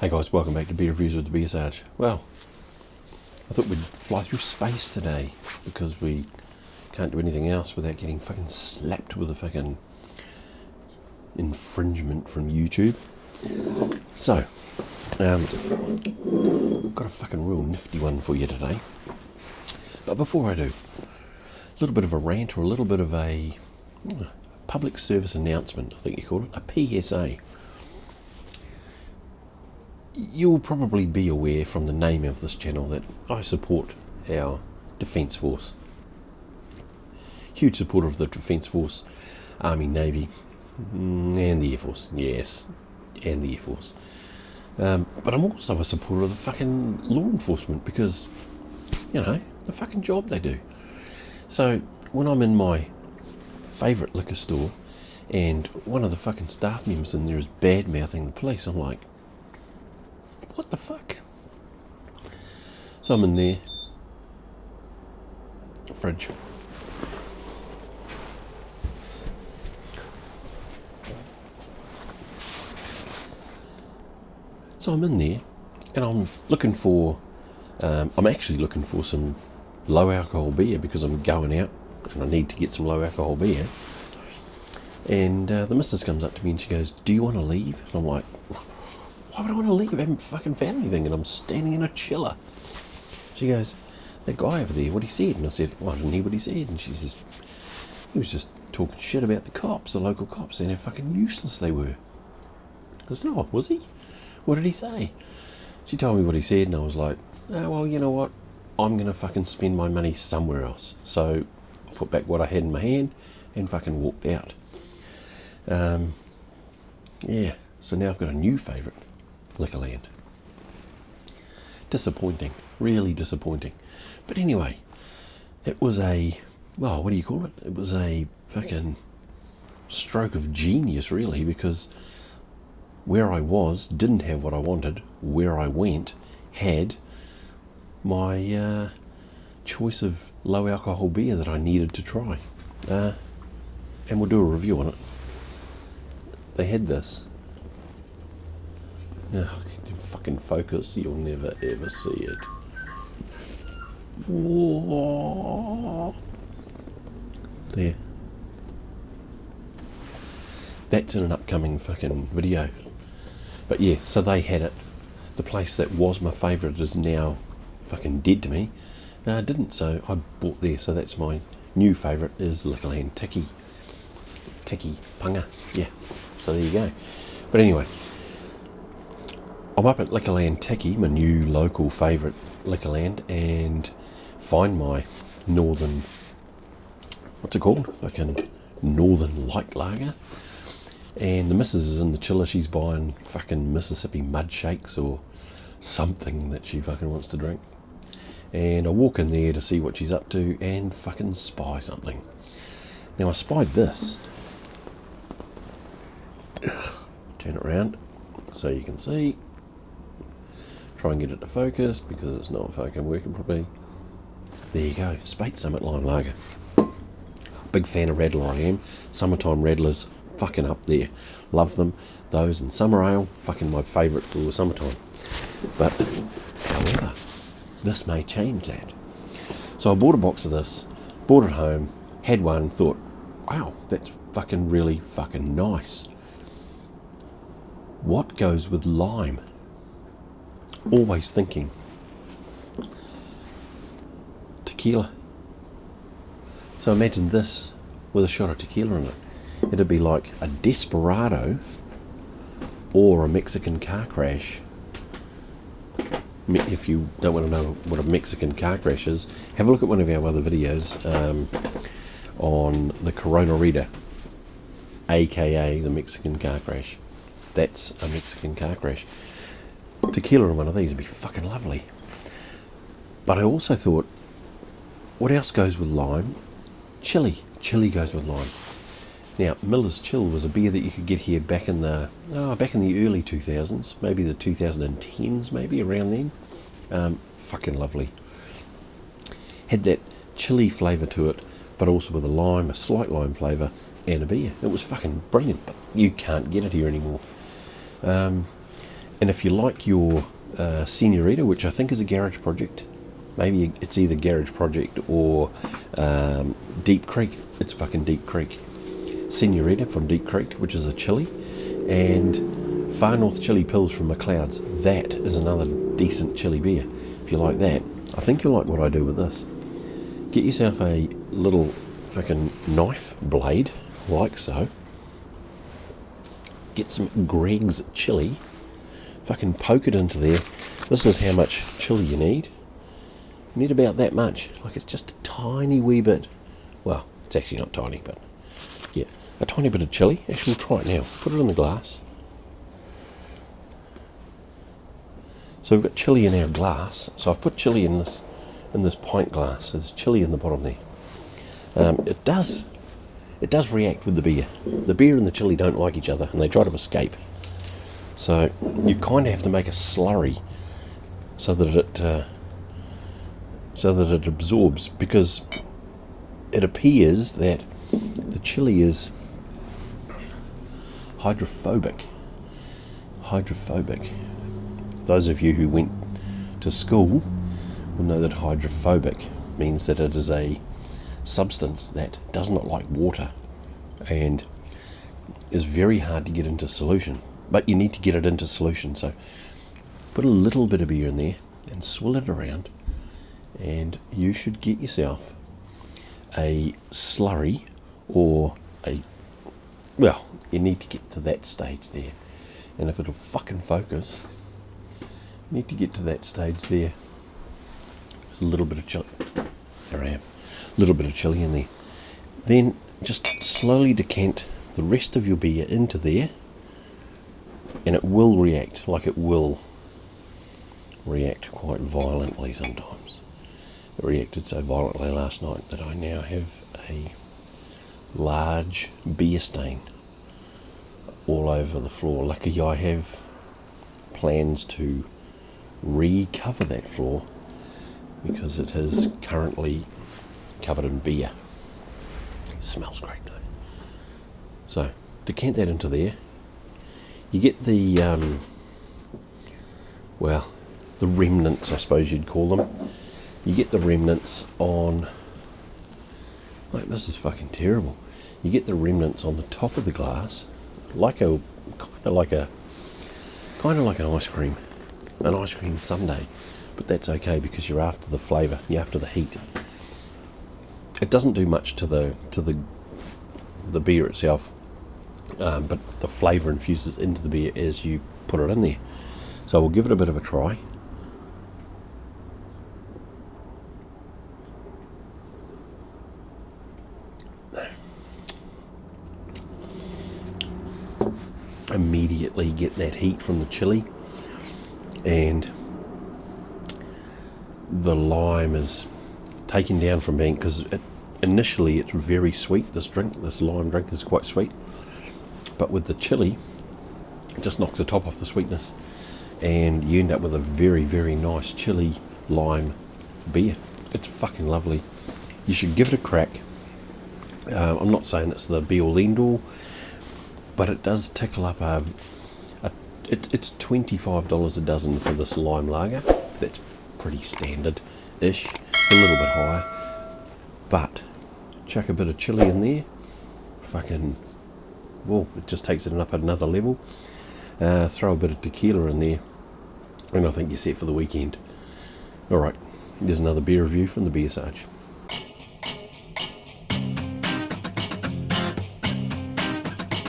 Hey guys, welcome back to Beer Reviews with the BeerSarge. Well, I thought we'd fly through space today because we can't do anything else without getting fucking slapped with a fucking infringement from YouTube. So, got a fucking real nifty one for you today. But before I do, a little bit of a rant or a little bit of a public service announcement, I think you call it, a PSA. You'll probably be aware from the name of this channel that I support our Defence Force. Huge supporter of the Defence Force, Army, Navy, and the Air Force. Yes, and the Air Force. But I'm also a supporter of the fucking law enforcement because, you know, the fucking job they do. So when I'm in my favourite liquor store and one of the fucking staff members in there is bad-mouthing the police, I'm like, what the fuck? So I'm in there, fridge. So I'm in there, and I'm looking for, I'm actually looking for some low alcohol beer because I'm going out and I need to get some low alcohol beer. And the missus comes up to me and she goes, "Do you want to leave?" And I'm like, why would I want to leave? I haven't fucking found anything, and I'm standing in a chiller. She goes, "That guy over there, what he said?" And I said, "Well, I didn't hear what he said." And she says, "He was just talking shit about the cops, the local cops, and how fucking useless they were." I said, "No, was he? What did he say?" She told me what he said, and I was like, "Oh, well, you know what? I'm going to fucking spend my money somewhere else." So I put back what I had in my hand and fucking walked out. Yeah, so now I've got a new favourite. Liquorland. Disappointing, really disappointing. But anyway, it was a, well, what do you call it? It was a fucking stroke of genius, really, because where I was didn't have what I wanted. Where I went had my choice of low alcohol beer that I needed to try. And we'll do a review on it. They had this. Oh, can you fucking focus? You'll never ever see it. Whoa. There. That's in an upcoming fucking video. But yeah, so they had it. The place that was my favourite is now fucking dead to me. Didn't, so I bought there. So that's my new favourite is Liquorland Tiki Punga. Yeah, so there you go. But anyway, I'm up at Liquorland Tiki, my new local favourite Liquorland, and find my northern, what's it called? Like a northern light lager. And the missus is in the chiller, she's buying fucking Mississippi mud shakes or something that she fucking wants to drink. And I walk in there to see what she's up to and fucking spy something. Now I spied this. Turn it around so you can see. Try and get it to focus because it's not fucking working properly. There you go, Speights Summit Lime Lager. Big fan of Radler I am. Summertime Radlers, fucking up there. Love them. Those and Summer Ale, fucking my favourite for summertime. But, however, this may change that. So I bought a box of this, brought it home, had one, thought, wow, that's fucking really fucking nice. What goes with lime? Always thinking tequila. So imagine this with a shot of tequila in it. It'd be like a Desperado or a Mexican car crash. If you don't want to know what a Mexican car crash is, have a look at one of our other videos on the Senorita, aka the Mexican car crash. That's a Mexican car crash. Tequila in one of these would be fucking lovely. But I also thought, what else goes with lime? Chilli. Chilli goes with lime. Now, Miller's Chill was a beer that you could get here back in the early 2000s, maybe the 2010s, maybe around then. Fucking lovely. Had that chilli flavour to it, but also with a slight lime flavour, and a beer. It was fucking brilliant, but you can't get it here anymore. And if you like your Senorita, which I think is a garage project, maybe it's either garage project or Deep Creek. It's fucking Deep Creek. Senorita from Deep Creek, which is a chili, and Far North Chili Pills from McLeod's. That is another decent chili beer. If you like that, I think you'll like what I do with this. Get yourself a little fucking knife blade, like so. Get some Greg's chili. Fucking poke it into there. This is how much chili you need. You need about that much. Like, it's just a tiny wee bit. Well, it's actually not tiny, but yeah, a tiny bit of chili. Actually, we'll try it now. Put it in the glass. So we've got chili in our glass. So I've put chili in this pint glass. There's chili in the bottom there. It does react with the beer. The beer and the chili don't like each other, and they try to escape. So you kind of have to make a slurry so that it absorbs, because it appears that the chili is hydrophobic. Those of you who went to school will know that hydrophobic means that it is a substance that does not like water and is very hard to get into solution. But you need to get it into solution, so put a little bit of beer in there and swill it around, and you should get yourself a slurry, or well, you need to get to that stage there. And if it'll fucking focus, you need to get to that stage there. There's a little bit of chili. There I am. A little bit of chili in there. Then just slowly decant the rest of your beer into there, and it will react. Like, it will react quite violently sometimes. It reacted so violently last night that I now have a large beer stain all over the floor. Lucky I have plans to recover that floor, because it is currently covered in beer. It smells great though. So decant that into there. You get the the remnants, I suppose you'd call them. You get the remnants on, like, this is fucking terrible. You get the remnants on the top of the glass, like an ice cream sundae. But that's okay, because you're after the flavour, you're after the heat. It doesn't do much to the beer itself, but the flavour infuses into the beer as you put it in there. So we'll give it a bit of a try. Immediately get that heat from the chili, and the lime is taken down from being, because initially it's very sweet. This lime drink is quite sweet, but with the chili, it just knocks the top off the sweetness, and you end up with a very, very nice chili lime beer. It's fucking lovely. You should give it a crack. I'm not saying it's the be all end all, but it does tickle up it's $25 a dozen for this lime lager. That's pretty standard-ish. It's a little bit higher, but chuck a bit of chili in there, fucking, well, it just takes it up at another level. Throw a bit of tequila in there, and I think you're set for the weekend. Alright, there's another beer review from the BeerSarge.